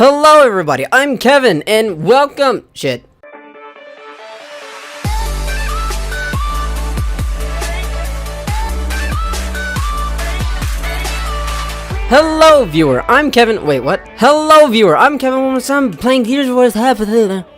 Hello everybody, I'm Kevin, and welcome- shit. Hello viewer, I'm Kevin- wait, what? Hello viewer, I'm Kevin when I'm playing Gears of War.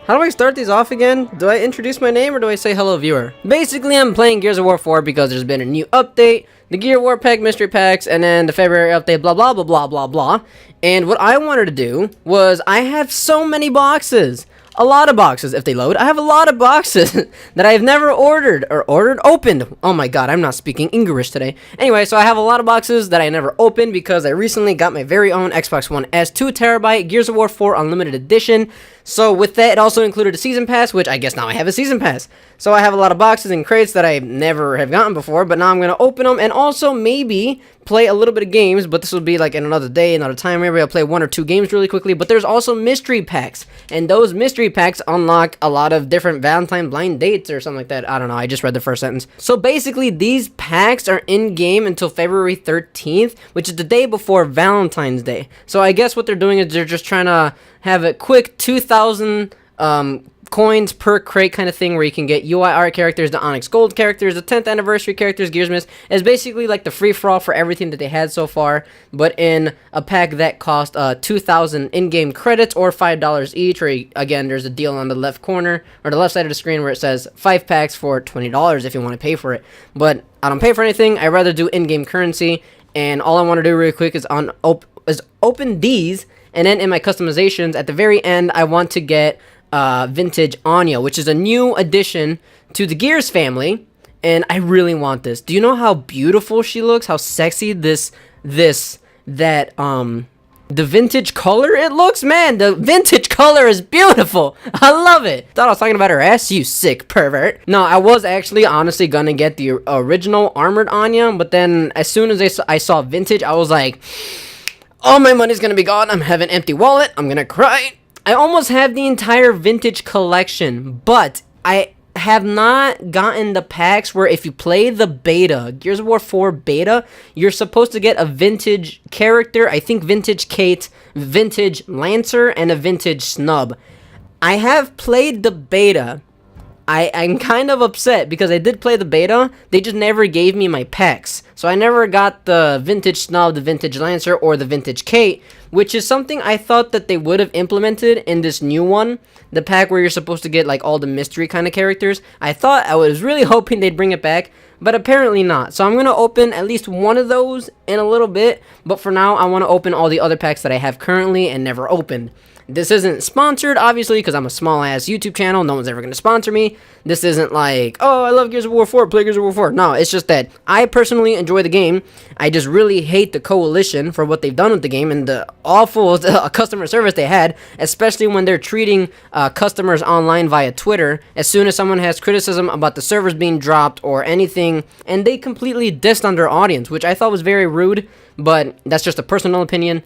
How do I start these off again? Do I introduce my name or do I say hello viewer? Basically, I'm playing Gears of War 4 because there's been a new update, the Gear of War pack mystery packs, and then the February update, blah blah blah blah blah blah. And what I wanted to do was, I have so many boxes. A lot of boxes, if they load. I have a lot of boxes that I've never opened. Oh my god, I'm not speaking English today. Anyway, so I have a lot of boxes that I never opened because I recently got my very own Xbox One S 2TB Gears of War 4 Unlimited Edition. So with that, it also included a Season Pass, which I guess now I have a Season Pass. So I have a lot of boxes and crates that I never have gotten before, but now I'm going to open them and also maybe play a little bit of games, but this will be like in another day, another time. Maybe I'll play 1 or 2 games really quickly, but there's also mystery packs, and those mystery packs unlock a lot of different Valentine blind dates or something like that. I don't know, I just read the first sentence. So basically, these packs are in-game until February 13th, which is the day before Valentine's Day. So I guess what they're doing is they're just trying to have a quick 2,000 coins per crate kind of thing where you can get UI art characters, the Onyx Gold characters, the 10th anniversary characters, Gearsmiths. It's basically like the free-for-all for everything that they had so far, but in a pack that cost 2,000 in-game credits or $5 each, or again, there's a deal on the left corner, or the left side of the screen where it says 5 packs for $20 if you want to pay for it. But I don't pay for anything, I'd rather do in-game currency, and all I want to do really quick is open these, and then in my customizations, at the very end, I want to get vintage Anya, which is a new addition to the Gears family, and I really want this. Do you know how beautiful she looks? How sexy the vintage color it looks? Man, the vintage color is beautiful. I love it. Thought I was talking about her ass, you sick pervert. No, I was actually honestly gonna get the original armored Anya, but then as soon as I saw vintage, I was like, all my money's gonna be gone. I'm having an empty wallet. I'm gonna cry. I almost have the entire vintage collection, but I have not gotten the packs where if you play the beta, Gears of War 4 beta, you're supposed to get a vintage character, I think vintage Kate, vintage Lancer, and a vintage Snub. I have played the beta. I'm kind of upset because I did play the beta, they just never gave me my packs. So I never got the vintage Snub, the vintage Lancer, or the vintage Kate, which is something I thought that they would have implemented in this new one. The pack where you're supposed to get like all the mystery kind of characters. I was really hoping they'd bring it back, but apparently not. So I'm going to open at least one of those in a little bit, but for now I want to open all the other packs that I have currently and never opened. This isn't sponsored, obviously, because I'm a small-ass YouTube channel. No one's ever going to sponsor me. This isn't like, oh, I love Gears of War 4, play Gears of War 4. No, it's just that I personally enjoy the game. I just really hate the Coalition for what they've done with the game and the awful customer service they had, especially when they're treating customers online via Twitter as soon as someone has criticism about the servers being dropped or anything, and they completely dissed on their audience, which I thought was very rude, but that's just a personal opinion.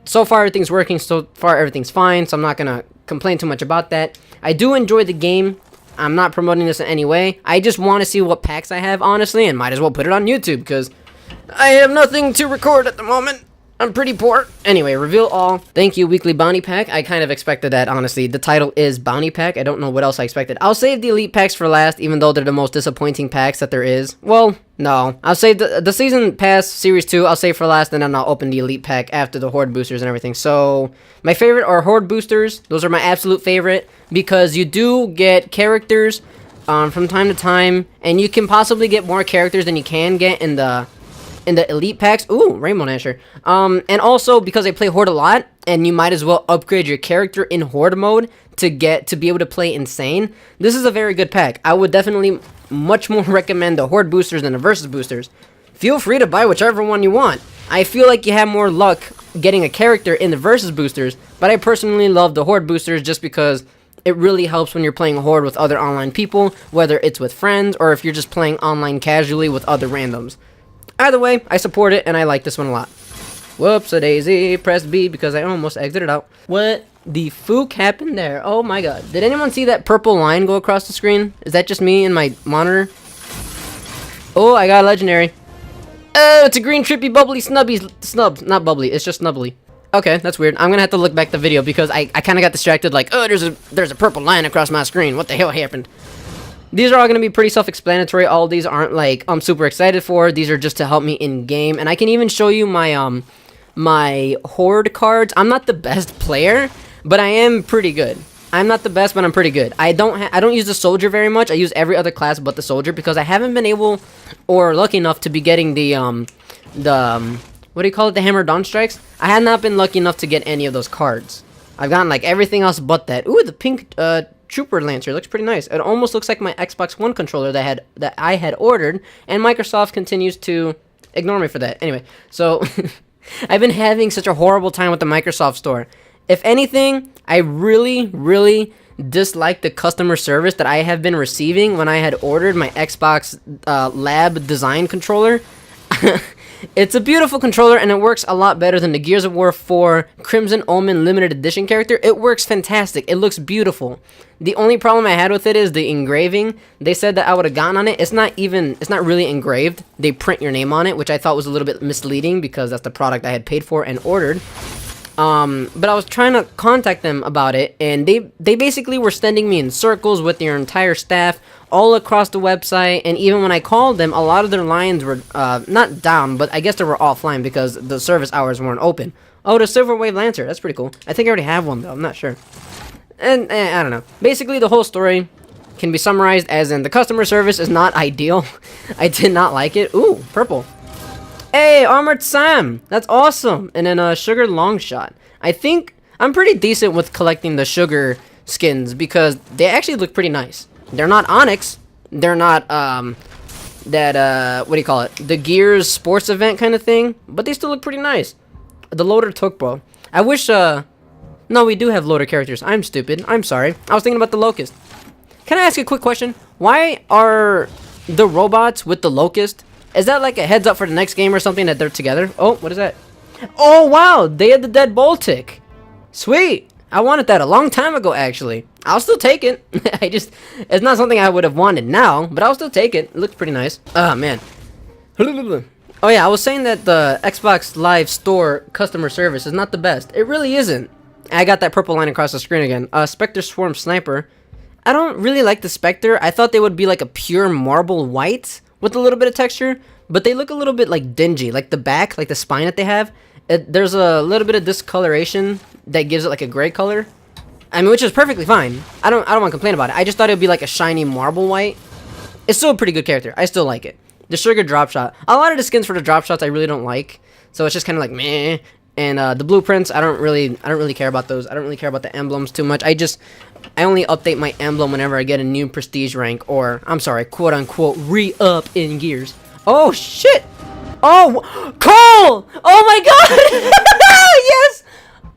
So far, everything's working. So far, everything's fine. So I'm not going to complain too much about that. I do enjoy the game. I'm not promoting this in any way. I just want to see what packs I have, honestly, and might as well put it on YouTube because I have nothing to record at the moment. I'm pretty poor. Anyway, reveal all. Thank you, weekly bounty pack. I kind of expected that, honestly. The title is bounty pack. I don't know what else I expected. I'll save the elite packs for last, even though they're the most disappointing packs that there is. Well, no. I'll save the season pass series 2. I'll save for last, and then I'll open the elite pack after the horde boosters and everything. So my favorite are horde boosters. Those are my absolute favorite because you do get characters from time to time, and you can possibly get more characters than you can get in the elite packs. Ooh, Rainbow Nasher. And also because I play Horde a lot, and you might as well upgrade your character in Horde mode to be able to play Insane. This is a very good pack. I would definitely much more recommend the Horde boosters than the Versus boosters. Feel free to buy whichever one you want. I feel like you have more luck getting a character in the Versus boosters, but I personally love the Horde boosters just because it really helps when you're playing Horde with other online people, whether it's with friends or if you're just playing online casually with other randoms. Either way, I support it, and I like this one a lot. Whoops-a-daisy, press B because I almost exited out. What the fook happened there? Oh my god. Did anyone see that purple line go across the screen? Is that just me and my monitor? Oh, I got a legendary. Oh, it's a green trippy bubbly snubby snubs. Not bubbly, it's just snubbly. Okay, that's weird. I'm gonna have to look back the video because I kind of got distracted. Like, oh, there's a purple line across my screen. What the hell happened? These are all gonna be pretty self-explanatory. All these aren't like I'm super excited for. These are just to help me in game, and I can even show you my my horde cards. I'm not the best player, but I am pretty good. I'm not the best, but I'm pretty good. I don't use the soldier very much. I use every other class but the soldier because I haven't been able or lucky enough to be getting the what do you call it? The hammer dawn strikes. I had not been lucky enough to get any of those cards. I've gotten like everything else but that. Ooh, the pink trooper lancer looks pretty nice. It almost looks like my Xbox One controller that I had ordered, and Microsoft continues to ignore me for that. Anyway, so I've been having such a horrible time with the Microsoft store. If anything, I really dislike the customer service that I have been receiving when I had ordered my Xbox Lab design controller. It's a beautiful controller, and it works a lot better than the Gears of War 4 Crimson Omen limited edition character. It works fantastic. It looks beautiful. The only problem I had with it is the engraving. They said that I would have gotten on it. It's not really engraved. They print your name on it, which I thought was a little bit misleading because that's the product I had paid for and ordered. But I was trying to contact them about it, and they basically were sending me in circles with their entire staff all across the website, and even when I called them, a lot of their lines were, not down, but I guess they were offline because the service hours weren't open. Oh, the Silver Wave Lancer, that's pretty cool. I think I already have one, though, I'm not sure. And, I don't know. Basically, the whole story can be summarized as in the customer service is not ideal. I did not like it. Ooh, purple. Hey, Armored Sam! That's awesome! And then a Sugar Longshot. I think I'm pretty decent with collecting the Sugar skins because they actually look pretty nice. They're not Onyx. They're not, what do you call it? The Gears sports event kind of thing. But they still look pretty nice. The Loader Tokbo. I wish, no, we do have Loader characters. I'm stupid. I'm sorry. I was thinking about the Locust. Can I ask a quick question? Why are the robots with the Locust? Is that like a heads up for the next game or something that they're together? Oh, what is that? Oh, wow. Day of the Dead Baltic. Sweet. I wanted that a long time ago, actually. I'll still take it. It's not something I would have wanted now, but I'll still take it. It looks pretty nice. Oh, man. Oh, yeah, I was saying that the Xbox Live Store customer service is not the best. It really isn't. I got that purple line across the screen again. Spectre Swarm Sniper. I don't really like the Spectre. I thought they would be like a pure marble white with a little bit of texture, but they look a little bit like dingy. Like the back, like the spine that they have. There's a little bit of discoloration that gives it like a gray color. I mean, which is perfectly fine. I don't want to complain about it. I just thought it would be like a shiny marble white. It's still a pretty good character. I still like it. The Sugar Drop Shot. A lot of the skins for the drop shots I really don't like. So it's just kind of like meh. And the blueprints, I don't really care about those. I don't really care about the emblems too much. I only update my emblem whenever I get a new prestige rank, or I'm sorry, quote unquote re-up in Gears. Oh shit! Oh, Cole! Oh my god! Yes!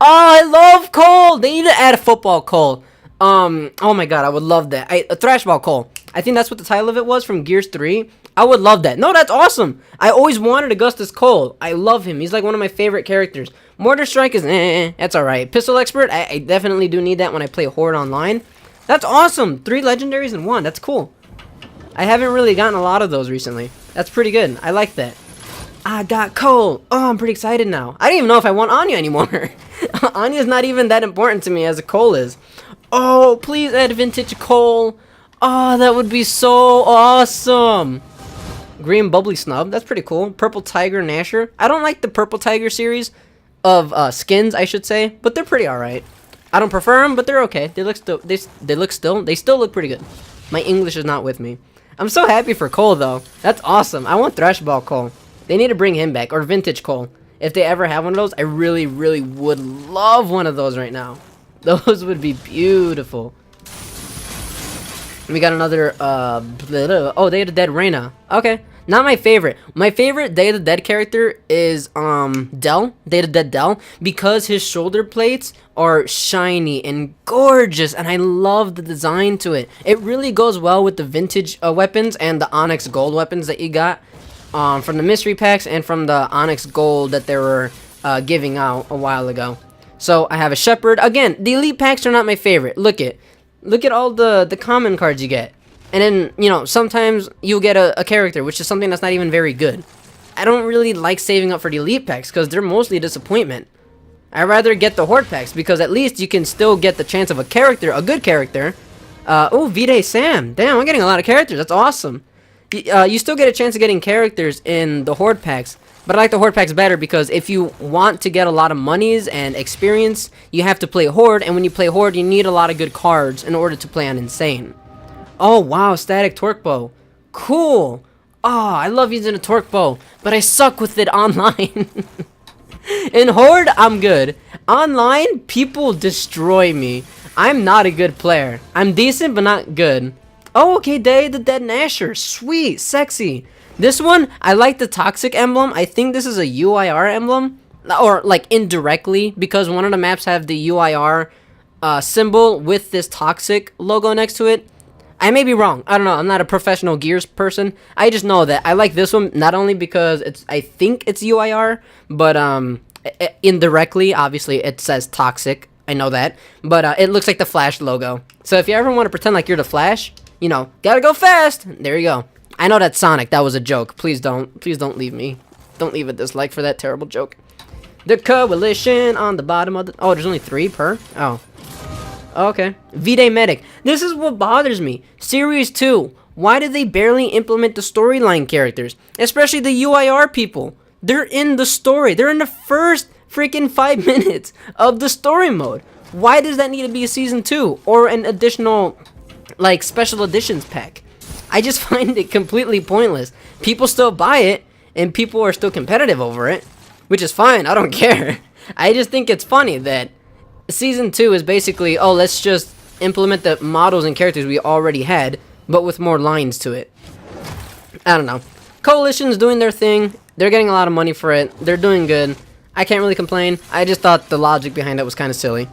Oh, I love Cole. They need to add a football Cole. Oh my god, I would love that. A Thrashball Cole. I think that's what the title of it was from Gears 3. I would love that. No, that's awesome. I always wanted Augustus Cole. I love him. He's like one of my favorite characters. Mortar Strike is that's alright. Pistol Expert, I definitely do need that when I play Horde Online. That's awesome. 3 legendaries in 1. That's cool. I haven't really gotten a lot of those recently. That's pretty good. I like that. I got Cole. Oh, I'm pretty excited now. I don't even know if I want Anya anymore. Anya's not even that important to me as a Cole is. Oh, please add vintage Cole. Oh, that would be so awesome. Green Bubbly Snub. That's pretty cool. Purple Tiger Nasher. I don't like the Purple Tiger series of skins, I should say, but they're pretty alright. I don't prefer them, but they're okay. They still look pretty good. My English is not with me. I'm so happy for Cole though. That's awesome. I want Thrashball Cole. They need to bring him back, or Vintage Cole. If they ever have one of those, I really would love one of those right now. Those would be beautiful. We got another, oh, Day of the Dead Reyna. Okay, not my favorite. My favorite Day of the Dead character is, Del, Day of the Dead Del, because his shoulder plates are shiny and gorgeous, and I love the design to it. It really goes well with the vintage weapons and the Onyx Gold weapons that you got, from the mystery packs and from the Onyx Gold that they were, giving out a while ago. So, I have a Shepherd. Again, the Elite packs are not my favorite. Look at all the common cards you get. And then, you know, sometimes you'll get a character, which is something that's not even very good. I don't really like saving up for the Elite packs, because they're mostly a disappointment. I'd rather get the horde packs because at least you can still get the chance of a character, a good character. Oh, V-Day Sam. Damn, I'm getting a lot of characters. That's awesome. You still get a chance of getting characters in the horde packs. But I like the horde packs better because if you want to get a lot of monies and experience, you have to play horde. And when you play horde, you need a lot of good cards in order to play on insane. Oh, wow. Static torque bow. Cool. Oh, I love using a torque bow. But I suck with it online. In horde, I'm good. Online, people destroy me. I'm not a good player. I'm decent, but not good. Oh, okay, Day of the Dead Nasher. Sweet, sexy. This one, I like the toxic emblem. I think this is a UIR emblem. Or, like, indirectly. Because one of the maps have the UIR symbol with this toxic logo next to it. I may be wrong. I don't know. I'm not a professional Gears person. I just know that I like this one not only because I think it's UIR, but indirectly, obviously, it says toxic. I know that. But it looks like the Flash logo. So if you ever want to pretend like you're the Flash, you know, gotta go fast. There you go. I know that's Sonic. That was a joke. Please don't leave me. Don't leave a dislike for that terrible joke. The coalition on the bottom of the... Oh, there's only 3 per? Oh. Okay. V-Day Medic. This is what bothers me. Series 2. Why did they barely implement the storyline characters? Especially the UIR people. They're in the story. They're in the first freaking 5 minutes of the story mode. Why does that need to be a season 2? Or an additional, like, special editions pack? I just find it completely pointless. People still buy it, and people are still competitive over it. Which is fine. I don't care. I just think it's funny that Season 2 is basically, oh, let's just implement the models and characters we already had, but with more lines to it. I don't know. Coalition's doing their thing. They're getting a lot of money for it. They're doing good. I can't really complain. I just thought the logic behind it was kind of silly.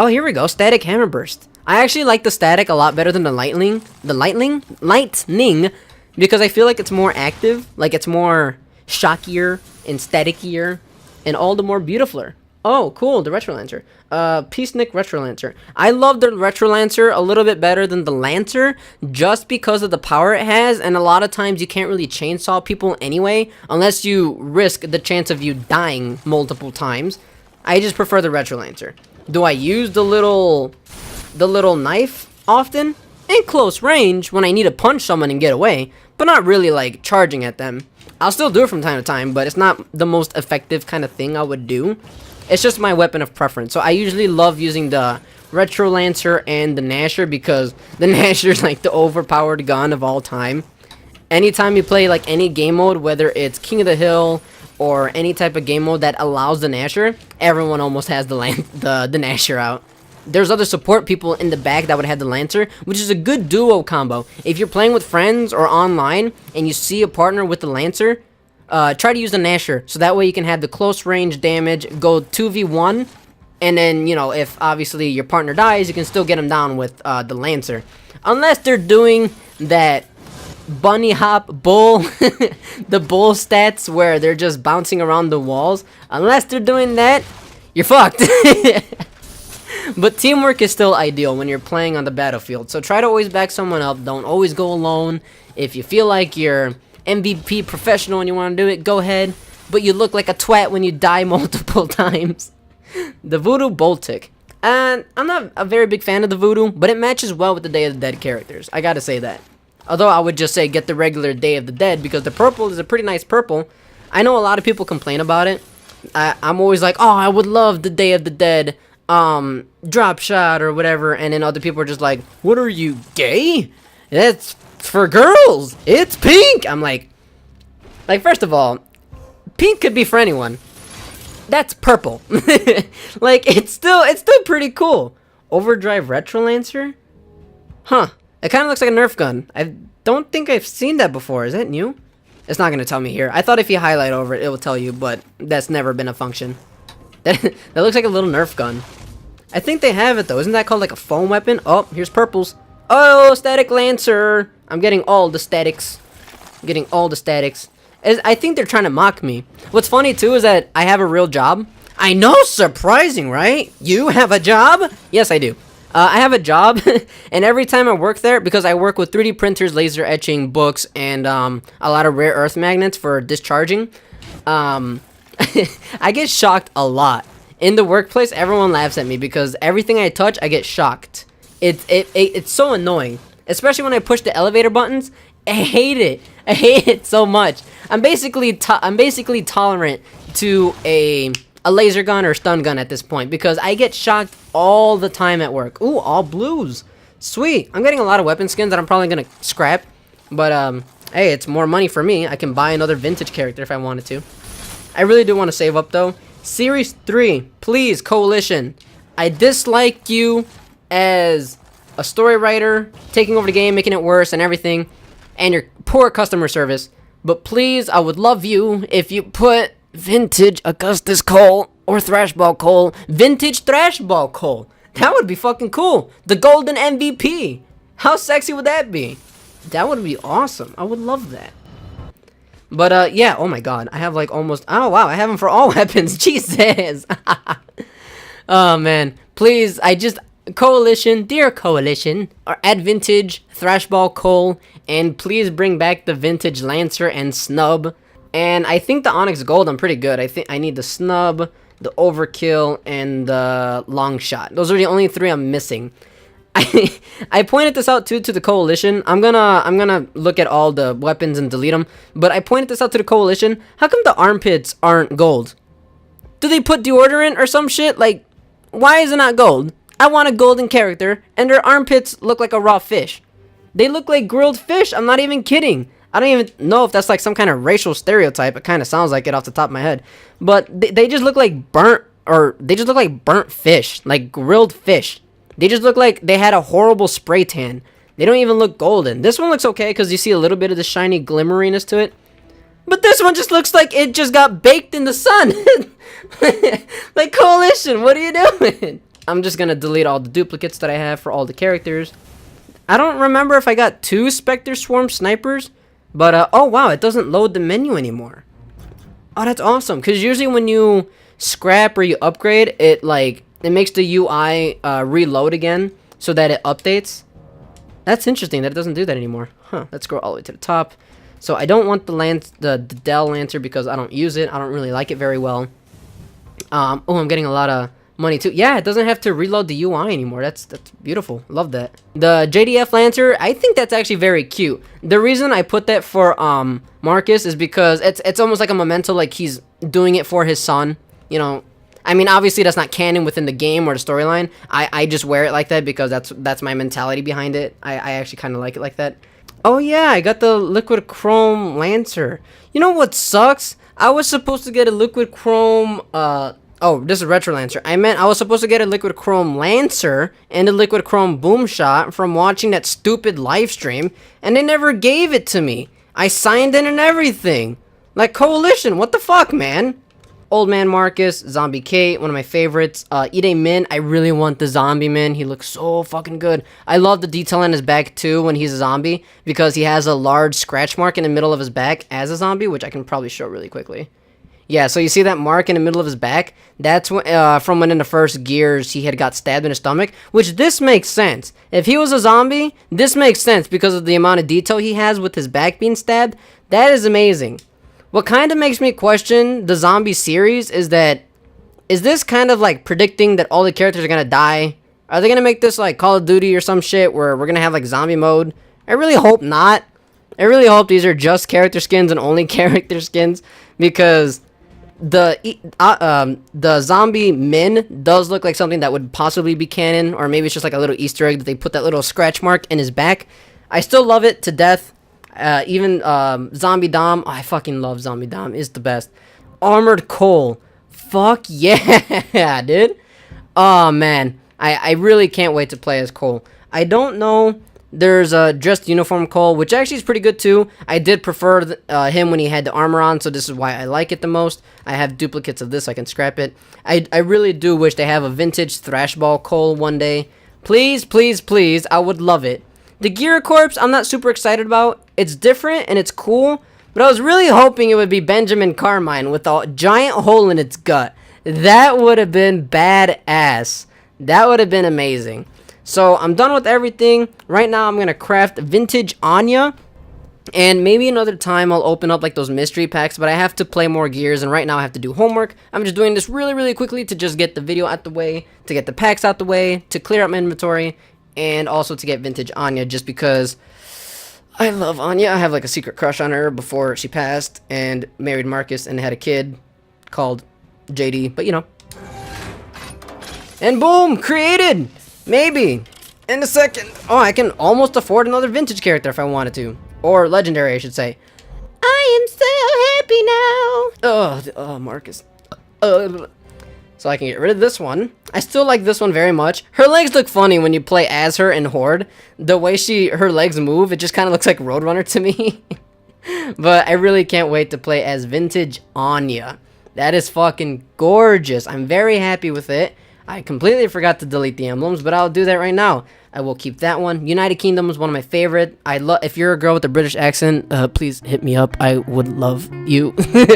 Oh, here we go. Static Hammer Burst. I actually like the static a lot better than the lightning. Lightning, because I feel like it's more active. Like, it's more shockier and statikier and all the more beautifuler. Oh, cool, the Retro Lancer. Peacenik Retro Lancer. I love the Retro Lancer a little bit better than the Lancer just because of the power it has, and a lot of times you can't really chainsaw people anyway unless you risk the chance of you dying multiple times. I just prefer the Retro Lancer. Do I use the little knife often? In close range when I need to punch someone and get away, but not really like charging at them. I'll still do it from time to time, but it's not the most effective kind of thing I would do. It's just my weapon of preference. So I usually love using the Retro Lancer and the Nasher because the Nasher is like the overpowered gun of all time. Anytime you play like any game mode, whether it's King of the Hill or any type of game mode that allows the Nasher, everyone almost has the Nasher out. There's other support people in the back that would have the Lancer, which is a good duo combo. If you're playing with friends or online and you see a partner with the Lancer, try to use the Nasher, so that way you can have the close range damage, go 2v1, and then, you know, if obviously your partner dies, you can still get him down with the Lancer. Unless they're doing that bunny hop bull, the bull stats where they're just bouncing around the walls. Unless they're doing that, you're fucked. But teamwork is still ideal when you're playing on the battlefield, so try to always back someone up. Don't always go alone. If you feel like you're MVP professional and you want to do it, go ahead, but you look like a twat when you die multiple times. The Voodoo Boltic. And I'm not a very big fan of the Voodoo, but it matches well with the Day of the Dead characters. I gotta say that. Although I would just say get the regular Day of the Dead because the purple is a pretty nice purple. I know a lot of people complain about it. I'm always like, oh, I would love the Day of the Dead drop shot or whatever, and then other people are just like, what are you, gay? That's for girls. It's pink. I'm like, first of all, pink could be for anyone. That's purple. Like, it's still pretty cool. Overdrive Retro Lancer? Huh. It kind of looks like a Nerf gun. I don't think I've seen that before. Is that new? It's not going to tell me here. I thought if you highlight over it, it will tell you, but that's never been a function. That looks like a little Nerf gun. I think they have it, though. Isn't that called, like, a foam weapon? Oh, here's purples. Oh, Static Lancer. I'm getting all the statics. I'm getting all the statics. I think they're trying to mock me. What's funny, too, is that I have a real job. I know, surprising, right? You have a job? Yes, I do. I have a job, and every time I work there, because I work with 3D printers, laser etching, books, and a lot of rare earth magnets for discharging, I get shocked a lot. in the workplace, everyone laughs at me because everything I touch, I get shocked. It's so annoying, especially when I push the elevator buttons. I hate it. I hate it so much. I'm basically tolerant to a laser gun or stun gun at this point because I get shocked all the time at work. Ooh, all blues. Sweet. I'm getting a lot of weapon skins that I'm probably gonna scrap, but hey, it's more money for me. I can buy another vintage character if I wanted to. I really do want to save up though. Series 3, please, Coalition. I dislike you as a story writer, taking over the game, making it worse and everything, and your poor customer service. But please, I would love you if you put vintage Augustus Cole or Thrashball Cole, vintage Thrashball Cole. That would be fucking cool. The golden MVP. How sexy would that be? That would be awesome. I would love that. But yeah, oh my god, I have like almost, oh wow, I have them for all weapons. Jesus. Oh man, please, Coalition, dear Coalition, or add vintage Thrashball Cole, and please bring back the vintage Lancer and Snub. And I think the Onyx Gold, I'm pretty good. I think I need the Snub, the Overkill, and the Long Shot. Those are the only 3 I'm missing. I pointed this out too to the Coalition. I'm gonna look at all the weapons and delete them. But I pointed this out to the Coalition. How come the armpits aren't gold? Do they put deodorant or some shit? Like, why is it not gold? I want a golden character, and their armpits look like a raw fish. They look like grilled fish. I'm not even kidding. I don't even know if that's like some kind of racial stereotype. It kind of sounds like it off the top of my head. But they just look like burnt fish, like grilled fish. They just look like they had a horrible spray tan. They don't even look golden. This one looks okay because you see a little bit of the shiny glimmeriness to it. But this one just looks like it just got baked in the sun. Like, Coalition, what are you doing? I'm just going to delete all the duplicates that I have for all the characters. I don't remember if I got 2 Spectre Swarm Snipers. But, oh wow, it doesn't load the menu anymore. Oh, that's awesome. Because usually when you scrap or you upgrade, it makes the UI reload again so that it updates. That's interesting that it doesn't do that anymore. Huh, let's go all the way to the top. So I don't want the Dell Lancer because I don't use it. I don't really like it very well. Oh, I'm getting a lot of money too. Yeah, it doesn't have to reload the UI anymore. That's beautiful. Love that. The JDF Lancer, I think that's actually very cute. The reason I put that for Marcus is because it's almost like a memento, like he's doing it for his son. You know, I mean, obviously that's not canon within the game or the storyline. I just wear it like that because that's my mentality behind it. I actually kind of like it like that. Oh yeah, I got the Liquid Chrome Lancer. You know what sucks? I was supposed to get a Liquid Chrome, oh, this is Retro Lancer. I was supposed to get a Liquid Chrome Lancer and a Liquid Chrome Boom Shot from watching that stupid live stream, and they never gave it to me. I signed in and everything. Like, Coalition, what the fuck, man? Old Man Marcus, Zombie Kate, one of my favorites. Ide Min, I really want the Zombie Min. He looks so fucking good. I love the detail on his back too when he's a zombie because he has a large scratch mark in the middle of his back as a zombie, which I can probably show really quickly. Yeah, so you see that mark in the middle of his back? That's from when in the first Gears he had got stabbed in his stomach, which this makes sense. If he was a zombie, this makes sense because of the amount of detail he has with his back being stabbed. That is amazing. What kind of makes me question the zombie series is this kind of like predicting that all the characters are gonna die? Are they gonna make this like Call of Duty or some shit where we're gonna have like zombie mode? I really hope not. I really hope these are just character skins and only character skins because the Zombie Min does look like something that would possibly be canon, or maybe it's just like a little Easter egg that they put that little scratch mark in his back. I still love it to death. Even Zombie Dom, oh, I fucking love Zombie Dom, is the best. Armored Cole, fuck yeah, dude. Oh man, I really can't wait to play as Cole. I don't know. There's a dressed uniform Cole, which actually is pretty good too. I did prefer him when he had the armor on, so this is why I like it the most. I have duplicates of this, so I can scrap it. I really do wish they have a vintage Thrashball Cole one day. Please, please, please, I would love it. The Gear Corps, I'm not super excited about. It's different and it's cool, but I was really hoping it would be Benjamin Carmine with a giant hole in its gut. That would have been badass. That would have been amazing. So I'm done with everything. Right now I'm going to craft vintage Anya. And maybe another time I'll open up like those mystery packs, but I have to play more Gears, and right now I have to do homework. I'm just doing this really, really quickly to just get the video out the way, to get the packs out the way, to clear up my inventory, and also to get vintage Anya, just because I love Anya. I have like a secret crush on her before she passed and married Marcus and had a kid called JD, but you know. And boom, created! Maybe. In a second. Oh, I can almost afford another vintage character if I wanted to. Or legendary, I should say. I am so happy now. Oh, Marcus. So I can get rid of this one. I still like this one very much. Her legs look funny when you play as her in HORDE. The way her legs move, it just kind of looks like Roadrunner to me. But I really can't wait to play as vintage Anya. That is fucking gorgeous. I'm very happy with it. I completely forgot to delete the emblems, but I'll do that right now. I will keep that one. United Kingdom is one of my favorite. If you're a girl with a British accent, please hit me up. I would love you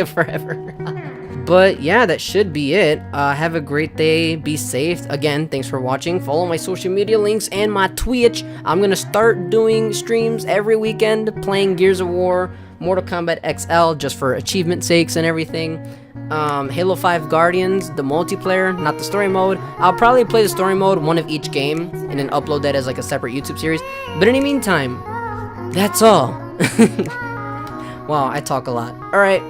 forever. But yeah, that should be it. Have a great day. Be safe. Again, thanks for watching. Follow my social media links and my Twitch. I'm gonna start doing streams every weekend, playing Gears of War, Mortal Kombat XL, just for achievement sakes and everything. Halo 5 Guardians, the multiplayer, not the story mode. I'll probably play the story mode, one of each game, and then upload that as like a separate YouTube series. But in the meantime, that's all. Wow, I talk a lot. Alright.